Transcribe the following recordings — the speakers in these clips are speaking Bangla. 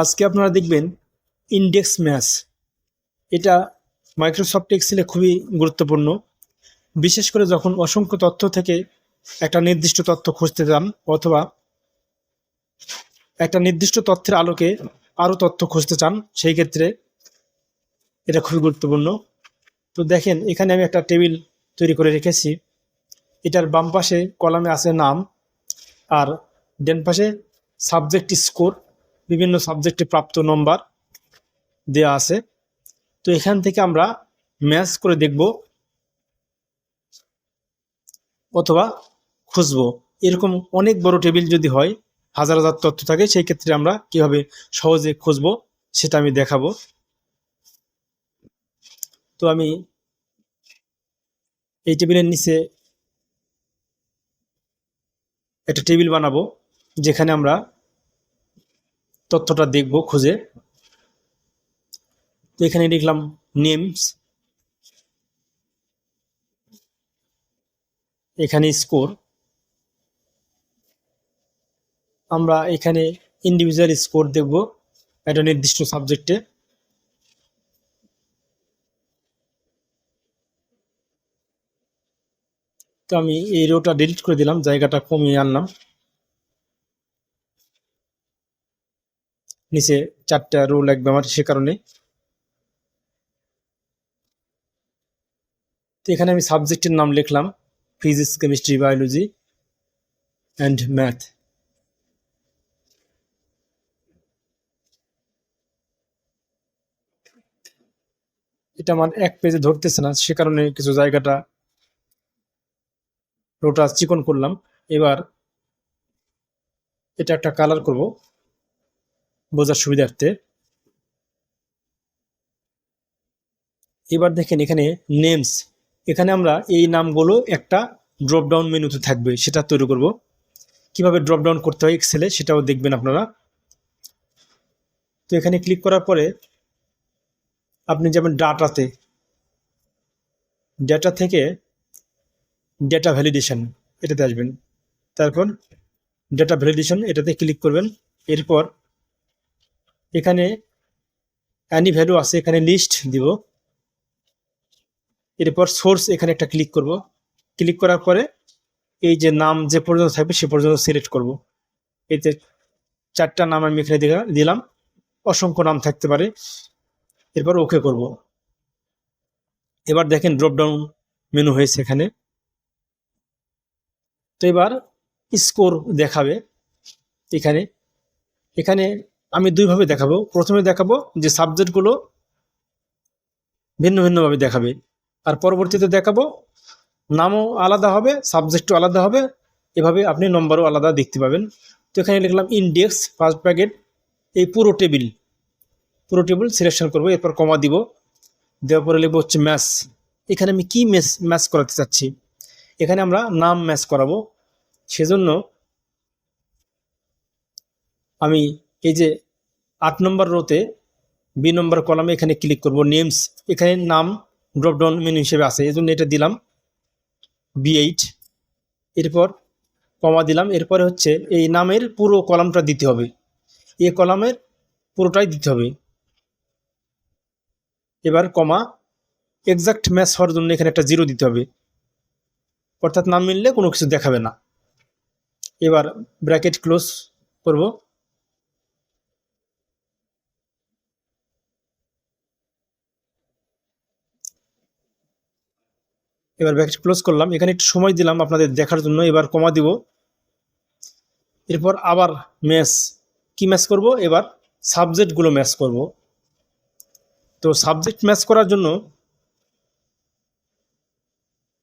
আজকে আপনারা দেখবেন ইন্ডেক্স ম্যাচ। এটা মাইক্রোসফট এক্সেলে খুবই গুরুত্বপূর্ণ, বিশেষ করে যখন অসংখ্য তথ্য থেকে একটা নির্দিষ্ট তথ্য খুঁজতে চান অথবা একটা নির্দিষ্ট তথ্যের আলোকে আরও তথ্য খুঁজতে চান, সেই ক্ষেত্রে এটা খুবই গুরুত্বপূর্ণ। তো দেখেন, এখানে আমি একটা টেবিল তৈরি করে রেখেছি। এটার বাম পাশে কলামে আছে নাম, আর ডান পাশে সাবজেক্ট স্কোর, বিভিন্ন সাবজেক্টে প্রাপ্ত নম্বর দেয়া আছে। তো এখান থেকে আমরা ম্যাচ করে দেখব অথবা খুঁজবো। এরকম অনেক বড় টেবিল যদি হয়, হাজার হাজার তথ্য থাকে, সেই ক্ষেত্রে আমরা কিভাবে সহজে খুঁজবো সেটা আমি দেখাবো। তো আমি এই টেবিলের নিচে একটা টেবিল বানাবো, যেখানে আমরা তথ্যটা দেখব খুঁজে। তো এখানে লিখলাম নেমস, এখানে স্কোর। আমরা এখানে ইন্ডিভিজুয়াল স্কোর দেখব একটা নির্দিষ্ট সাবজেক্টে। তো আমি এই রোটা ডিলিট করে দিলাম, জায়গাটা কমিয়ে আনলাম। নিচে 4টা রো লাগবে আমার, সে কারণে। তো এখানে আমি সাবজেক্টের নাম লিখলাম physics, chemistry, biology and math. এটা আমার এক পেজে ধরতেছে না, সে কারণে কিছু জায়গাটা রোটা চিকন করলাম। এবার এটা একটা কালার করব বোঝার সুবিধার্থে। এবার দেখেন এখানে নেমস, এখানে আমরা এই নামগুলো একটা ড্রপ ডাউন মেনুতে থাকবে, সেটা তৈরি করব। কিভাবে ড্রপ ডাউন করতে হয় এক্সেলে সেটাও দেখবেন আপনারা। তো এখানে ক্লিক করার পরে আপনি যাবেন ডাটাতে, ডেটা থেকে ডেটা ভ্যালিডেশন এটাতে আসবেন। তারপর ডেটা ভ্যালিডেশন এটাতে ক্লিক করবেন। এরপর এখানে অ্যানি ভ্যালু আছে, এখানে লিস্ট দিব। এরপর সোর্স এখানে একটা ক্লিক করব। ক্লিক করার পরে এই যে নাম যে পর্যন্ত থাকবে সে পর্যন্ত সিলেক্ট করব। এতে 4টা নাম আমি এখানে দিলাম, অসংখ্য নাম থাকতে পারে। এরপর ওকে করব। এবার দেখেন ড্রপ ডাউন মেনু হয়েছে এখানে। তো এবার স্কোর দেখাবে এখানে। এখানে আমি দুইভাবে দেখাবো। প্রথমে দেখাবো যে সাবজেক্টগুলো ভিন্ন ভিন্নভাবে দেখাবে, আর পরবর্তীতে দেখাবো নামও আলাদা হবে, সাবজেক্টও আলাদা হবে, এভাবে আপনি নম্বরও আলাদা দেখতে পাবেন। তো এখানে লিখলাম ইন্ডেক্স ফার্স্ট ব্র্যাকেট, এই পুরো টেবিল সিলেকশন করব। এরপর কমা দিব, দেওয়ার পরে লিখবো হচ্ছে ম্যাচ। এখানে আমি কি ম্যাচ করাতে চাচ্ছি, এখানে আমরা নাম ম্যাচ করাবো। সেজন্য আমি এই যে 8 নম্বর রোতে বি নম্বর কলামে এখানে ক্লিক করব। নেমস, এখানে নাম ড্রপডাউন মেনু হিসেবে আছে, এই জন্য এটা দিলাম B8। এরপর কমা দিলাম। এরপরে হচ্ছে এই নামের পুরো কলামটা দিতে হবে, এই কলামের পুরোটাই দিতে হবে। এবার কমা, এক্সাক্ট ম্যাচ হওয়ার জন্য এখানে একটা 0 দিতে হবে, অর্থাৎ নাম মিললে কোনো কিছু দেখাবে না। এবার ব্র্যাকেট ক্লোজ করব। এবার ব্র্যাকেট ক্লোজ করলাম। এখানে একটু সময় দিলাম আপনাদের দেখার জন্য। এবার কমা দিব। এরপর আবার ম্যাচ, কি ম্যাচ করব, এবার সাবজেক্টগুলো ম্যাচ করব। তো সাবজেক্ট ম্যাচ করার জন্য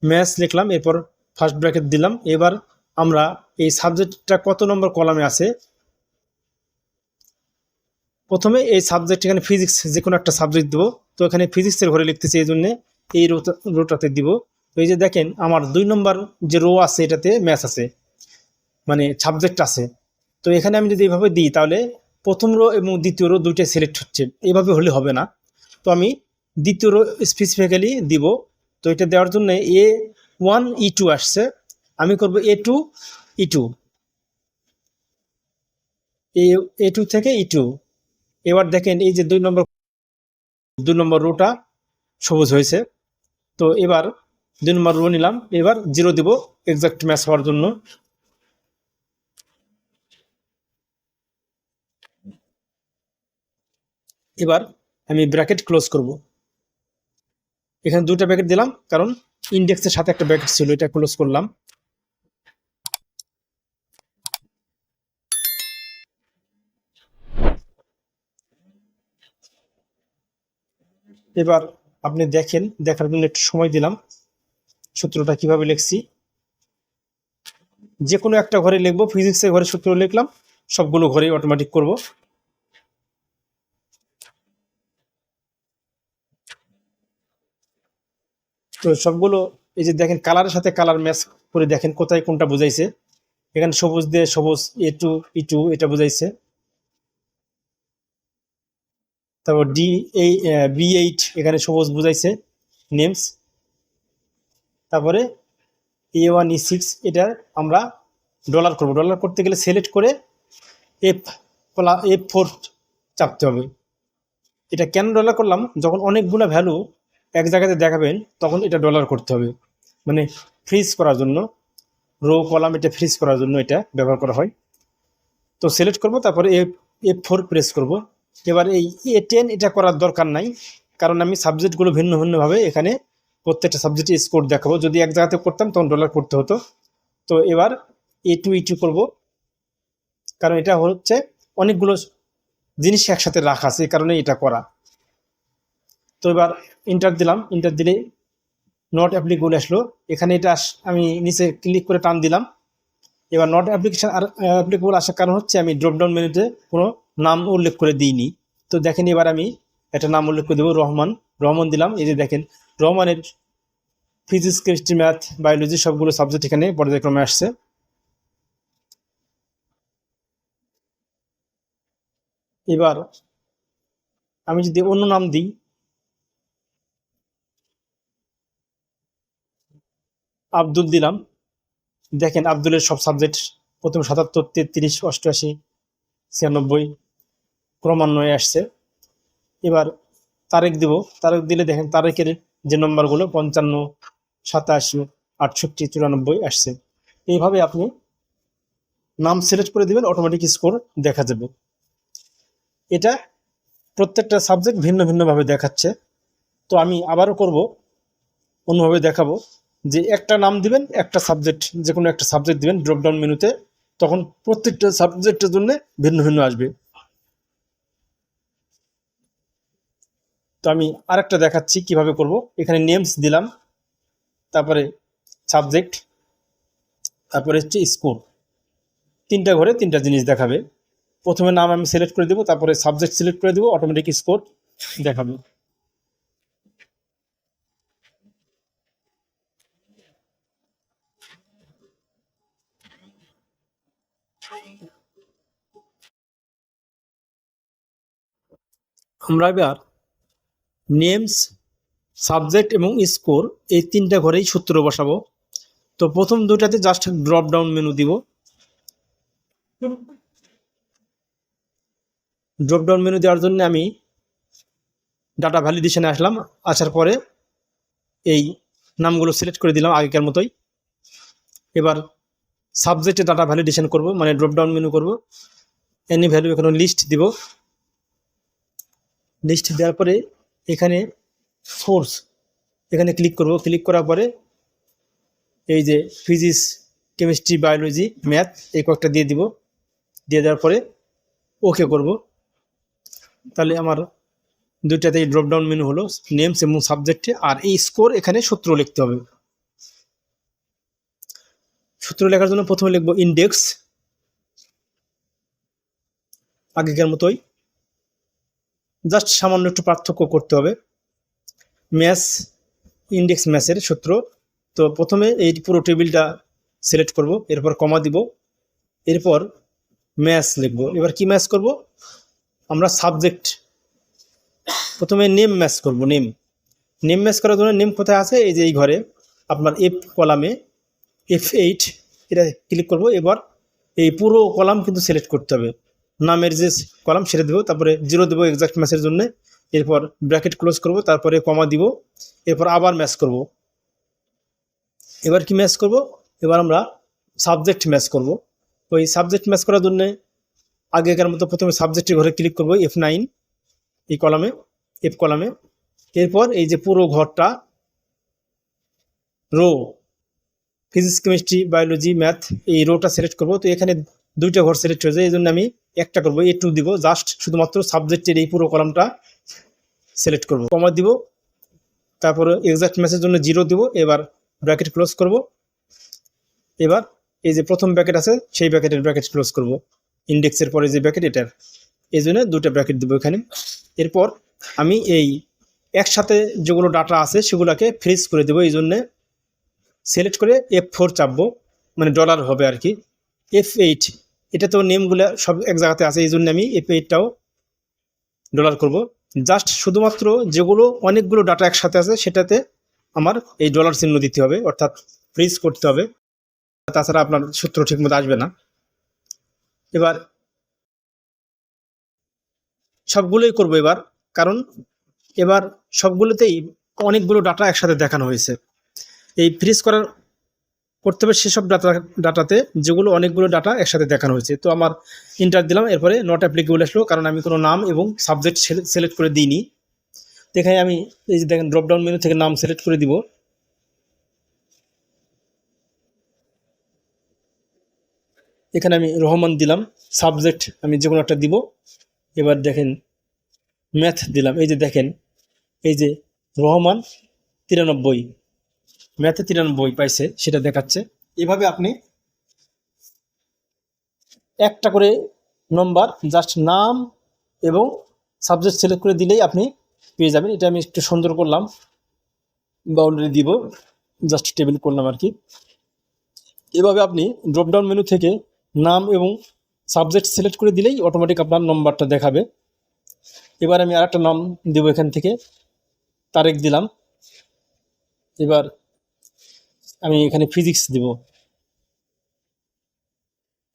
ম্যাচ লিখলাম, এরপর ফার্স্ট ব্র্যাকেট দিলাম। এবার আমরা এই সাবজেক্টটা কত নম্বর কলামে আছে, প্রথমে এই সাবজেক্ট এখানে ফিজিক্স যে কোনো একটা সাবজেক্ট দেবো। তো এখানে ফিজিক্সের ঘরে লিখতেছি, এই জন্যে এই রোটাতে দিব। তো এই যে দেখেন আমার 2 নম্বর যে রো আছে এটাতে ম্যাচ আছে, মানে সাবজেক্ট আছে। তো এখানে আমি যদি এইভাবে দিই তাহলে প্রথম রো এবং দ্বিতীয় রো দুইটাই সিলেক্ট হচ্ছে, এইভাবে হলে হবে না। তো আমি দ্বিতীয় রো স্পেসিফিক্যালি দিব। তো এটা দেওয়ার জন্য A1 E2 আসছে, আমি করব A2 E2, A2 থেকে E2। এবার দেখেন এই যে 2 নম্বর রোটা সবুজ হয়েছে। তো এবার 2 নম্বর রো নিলাম, এবার 0 দিব এক্সাক্ট ম্যাচ হওয়ার জন্য। এবার আমি ব্র্যাকেট ক্লোজ করব। এখানে 2টা ব্র্যাকেট দিলাম কারণ ইন্ডেক্সের সাথে একটা ব্র্যাকেট ছিল, এটা ক্লোজ করলাম। এবার আপনি দেখেন, দেখার জন্য একটু সময় দিলাম সূত্রটা কিভাবে লিখছি। যে কোনো একটা ঘরে লিখবো, ফিজিক্সের ঘরে সূত্র লিখলাম, সবগুলো ঘরে অটোমেটিক করব। তো সবগুলো এই যে দেখেন কালারের সাথে কালার ম্যাচ করে দেখেন কোথায় কোনটা বুঝাইছে। এখানে সবুজ দিয়ে সবুজ E2 এটা বুঝাইছে। তারপর B8 এখানে সবুজ বুঝাইছে নেমস। তারপরে A1 E6 এটা আমরা ডলার করব। ডলার করতে গেলে সিলেক্ট করে F4 চাপতে হবে। এটা কেন ডলার করলাম, যখন অনেকগুলো ভ্যালু এক জায়গাতে দেখাবেন তখন এটা ডলার করতে হবে, মানে ফ্রিজ করার জন্য, রো কলাম এটা ফ্রিজ করার জন্য এটা ব্যবহার করা হয়। তো সিলেক্ট করব, তারপরে F4 প্রেস করব। এবার এই A10 এটা করার দরকার নাই, কারণ আমি সাবজেক্টগুলো ভিন্ন ভিন্নভাবে এখানে প্রত্যেকটা সাবজেক্টে স্কোর দেখাবো। যদি এক জায়গাতে করতাম তখন ডলার করতে হতো। তো এবার A2 করব, কারণ এটা হচ্ছে অনেকগুলো জিনিস একসাথে রাখা আছে, এই কারণে এটা করা। তো এবার ইন্টার দিলাম, ইন্টার দিলে নট অ্যাপ্লিকেবল আসলো। এখানে এটা আমি নিচে ক্লিক করে টান দিলাম। এবার নট অ্যাপ্লিকেশন আর অ্যাপ্লিকেবল আসার কারণ হচ্ছে আমি ড্রপডাউন মেনুতে কোনো নাম উল্লেখ করে দিইনি। তো দেখেন এবার আমি একটা নাম উল্লেখ করে দেবো, রহমান দিলাম। এই যে দেখেন রহমানের ফিজিক্স, কেমিস্ট্রি, ম্যাথ, বায়োলজি সবগুলো সাবজেক্ট এখানে পর্যায়ক্রমে আসছে। এবার আমি যদি অন্য নাম দিই, আব্দুল দিলাম, দেখেন আব্দুলের সব সাবজেক্ট প্রথম 77, 33, 88, 96 ক্রমান্বয়ে আসছে। এবার তারেক দিব, তারেক দিলে দেখেন তারেকের যে নম্বরগুলো 55, 87, 68, 94 আসছে। এইভাবে আপনি নাম সিলেক্ট করে দিবেন, অটোমেটিক স্কোর দেখা যাবে। এটা প্রত্যেকটা সাবজেক্ট ভিন্ন ভিন্নভাবে দেখাচ্ছে। তো আমি আবারও করব, অন্যভাবে দেখাবো। যে একটা নাম দিবেন, একটা সাবজেক্ট, যে কোনো একটা সাবজেক্ট দিবেন ড্রপডাউন মেনুতে, তখন প্রত্যেকটা সাবজেক্টের জন্য ভিন্ন ভিন্ন আসবে। তো আমি আরেকটা দেখাচ্ছি কিভাবে করব। এখানে নেমস দিলাম, তারপরে সাবজেক্ট, তারপরে হচ্ছে স্কোর। 3টা ঘরে 3টা জিনিস দেখাবে। প্রথমে নাম আমি সিলেক্ট করে দেবো, তারপরে সাবজেক্ট সিলেক্ট করে দেবো, অটোমেটিক স্কোর দেখাবে। আমরা এবার নেমস, সাবজেক্ট এবং স্কোর এই 3টা ঘরেই সূত্র বসাবো। তো প্রথম 2টাতে জাস্ট ড্রপ ডাউন মেনু দিব। ড্রপ ডাউন মেনু দেওয়ার জন্য আমি ডাটা ভ্যালিডেশনে আসলাম, আসার পরে এই নামগুলো সিলেক্ট করে দিলাম আগেকার মতোই। এবার সাবজেক্টে ডাটা ভ্যালিডেশন করব, মানে ড্রপ ডাউন মেনু করব। এনি ভ্যালু এখানে লিস্ট দিব। লিস্ট দেওয়ার পরে এখানে সোর্স এখানে ক্লিক করব। ক্লিক করার পরে এই যে ফিজিক্স, কেমিস্ট্রি, বায়োলজি, ম্যাথ এই কয়েকটা দিয়ে দিব। দিয়ে দেওয়ার পরে ওকে করব। তাহলে আমার 2টাতেই ড্রপ ডাউন মেনু হলো, নেমস এবং সাবজেক্টে। আর এই স্কোর এখানে সূত্র লিখতে হবে। সূত্র লেখার জন্য প্রথমে লিখব ইন্ডেক্স, আগেকার মতোই, জাস্ট সামান্য একটু পার্থক্য করতে হবে। ম্যাথ, ইন্ডেক্স ম্যাথের সূত্র। তো প্রথমে এই পুরো টেবিলটা সিলেক্ট করব, এরপর কমা দিব, এরপর ম্যাথ লিখব। এবার কি ম্যাথ করব, আমরা সাবজেক্ট প্রথমে নেম ম্যাচ করব। নেম ম্যাচ করার জন্য নেম কোথায় আছে, এই যে এই ঘরে আপনার এফ কলামে F8 এটা ক্লিক করব। এবার এই পুরো কলাম কিন্তু সিলেক্ট করতে হবে, নামের যে কলাম সেটা দেবো, তারপরে 0 দেবো এক্সাক্ট ম্যাচের জন্য, এরপর ব্র্যাকেট ক্লোজ করব, তারপরে কমা দিব, এরপর আবার ম্যাচ করব। এবার কি ম্যাচ করব, এবার আমরা সাবজেক্ট ম্যাচ করব। ওই সাবজেক্ট ম্যাচ করার জন্য আগেকার মতো প্রথমে সাবজেক্টের ঘরে ক্লিক করব F9 এই কলামে, F কলামে। এরপর এই যে পুরো ঘরটা row physics chemistry biology math এই রোটা সিলেক্ট করব। তো এখানে দুইটা ঘর সিলেক্ট হয়েছে, এই জন্য আমি একটা করব, A2 দিব, জাস্ট শুধুমাত্র সাবজেক্টের এই পুরো কলামটা সিলেক্ট করব, কমা দিব, তারপরে এক্সাক্ট ম্যাচের জন্য 0 দিব, এবার ব্র্যাকেট ক্লোজ করব। এবার এই যে প্রথম ব্র্যাকেট আছে সেই ব্র্যাকেটের ব্র্যাকেট ক্লোজ করব, ইন্ডেক্সের পরে যে ব্র্যাকেট এটার, এই জন্য দুটো ব্র্যাকেট দেবো এখানে। এরপর আমি এই একসাথে যেগুলো ডাটা আছে সেগুলোকে ফ্রিজ করে দেবো, এই জন্যে সিলেক্ট করে F4 চাপবো, মানে ডলার হবে আর কি। F8 এটা তো নেমগুলো সব এক জায়গাতে আছে, এই জন্য আমি F8টাও ডলার করব। জাস্ট শুধুমাত্র যেগুলো অনেকগুলো ডাটা একসাথে আছে সেটাতে আমার এই ডলার চিহ্ন দিতে হবে, অর্থাৎ ফ্রিজ করতে হবে, তাছাড়া আপনার সূত্র ঠিক মতো আসবে না। এবার সবগুলোই করব এবার, কারণ এবার সবগুলোতেই অনেকগুলো ডাটা একসাথে দেখানো হয়েছে। এই ফ্রিজ করতে হবে সেসব ডাটাতে যেগুলো অনেকগুলো ডাটা একসাথে দেখানো হয়েছে। তো আমার ইন্টার দিলাম, এরপরে নট অ্যাপ্লিকেবল আসলো, কারণ আমি কোনো নাম এবং সাবজেক্ট সিলেক্ট করে দিইনি। এখানে আমি এই যে দেখেন ড্রপডাউন মেনু থেকে নাম সিলেক্ট করে দিব, এখানে আমি রহমান দিলাম, সাবজেক্ট আমি যে কোনো একটা দিব। এবার দেখেন ম্যাথ দিলাম, এই যে দেখেন এই যে রহমান 93, ম্যাথে 93 পাইছে সেটা দেখাচ্ছে। এভাবে আপনি একটা করে নম্বর জাস্ট নাম এবং সাবজেক্ট সিলেক্ট করে দিলেই আপনি পেয়ে যাবেন। এটা আমি একটু সুন্দর করলাম, বাউন্ডারি দিব, জাস্ট টেবিল করলাম আর কি। এভাবে আপনি ড্রপডাউন মেনু থেকে নাম এবং সাবজেক্ট সিলেক্ট করে দিলেই অটোমেটিক আপনার নম্বরটা দেখাবে। এবার আমি আরেকটা নাম দেব, এখান থেকে তারেক দিলাম। এবার আমি এখানে ফিজিক্স দিব,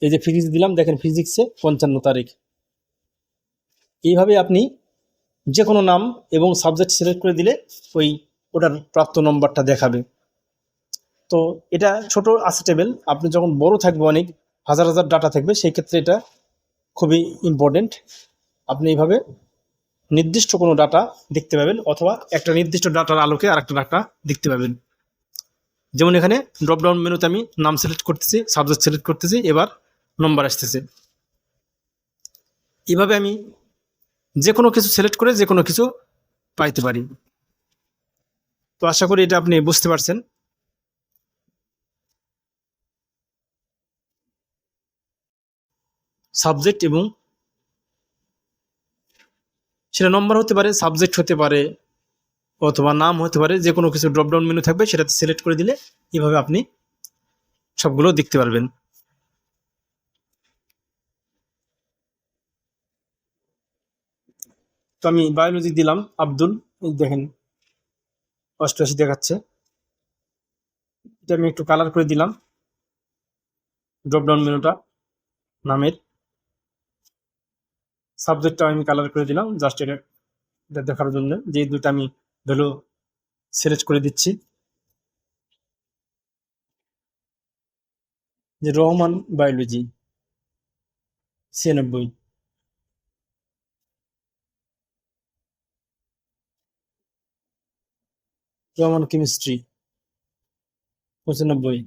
এই যে ফিজিক্স দিলাম, দেখেন ফিজিক্সে 55 তারিখ। এইভাবে আপনি যে কোনো নাম এবং সাবজেক্ট সিলেক্ট করে দিলে ওটার প্রাপ্ত নম্বরটা দেখাবে। তো এটা ছোট আছে টেবিল, আপনি যখন বড় থাকবে অনেক হাজার হাজার ডাটা থাকবে সেই ক্ষেত্রে এটা খুবই ইম্পর্টেন্ট। আপনি এইভাবে নির্দিষ্ট কোনো ডাটা দেখতে পাবেন, অথবা একটা নির্দিষ্ট ডাটার আলোকে আরেকটা ডাটা দেখতে পাবেন। যেমন এখানে ড্রপডাউন মেনুতে আমি নাম সিলেক্ট করতেছি, সাবজেক্ট সিলেক্ট করতেছি, এবার নম্বর আসতেছে। এভাবে আমি যে কোনো কিছু সিলেক্ট করে যে কোনো কিছু পাইতে পারি। তো আশা করি এটা আপনি বুঝতে পারছেন। সাবজেক্ট এবং সেটা নম্বর হতে পারে, সাবজেক্ট হতে পারে, অথবা নাম হতে পারে, যে কোনো কিছু ড্রপডাউন মেনু থাকবে সেটাতে সিলেক্ট করে দিলে এভাবে আপনি সবগুলো দেখতে পারবেন। তো আমি বায়োলজি দিলাম আব্দুল, দেখেন 88 দেখাচ্ছে। এটা আমি একটু কালার করে দিলাম ড্রপডাউন মেনুটা, নামের সাবজেক্টটা আমি কালার করে দিলাম, জাস্ট এটা দেখার জন্য। যে দুটো আমি ভ্যালু সিলেক্ট করে দিচ্ছি, যে রহমান বায়োলজি 96, রহমান কেমিস্ট্রি 95।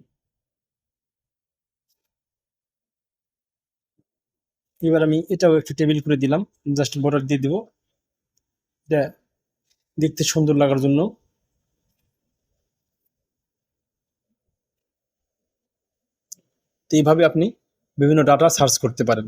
এবার আমি এটাও একটু টেবিল করে দিলাম, জাস্ট বর্ডার দিয়ে দিব, এটা দেখতে সুন্দর লাগার জন্য। তো এইভাবে আপনি বিভিন্ন ডাটা সার্চ করতে পারেন।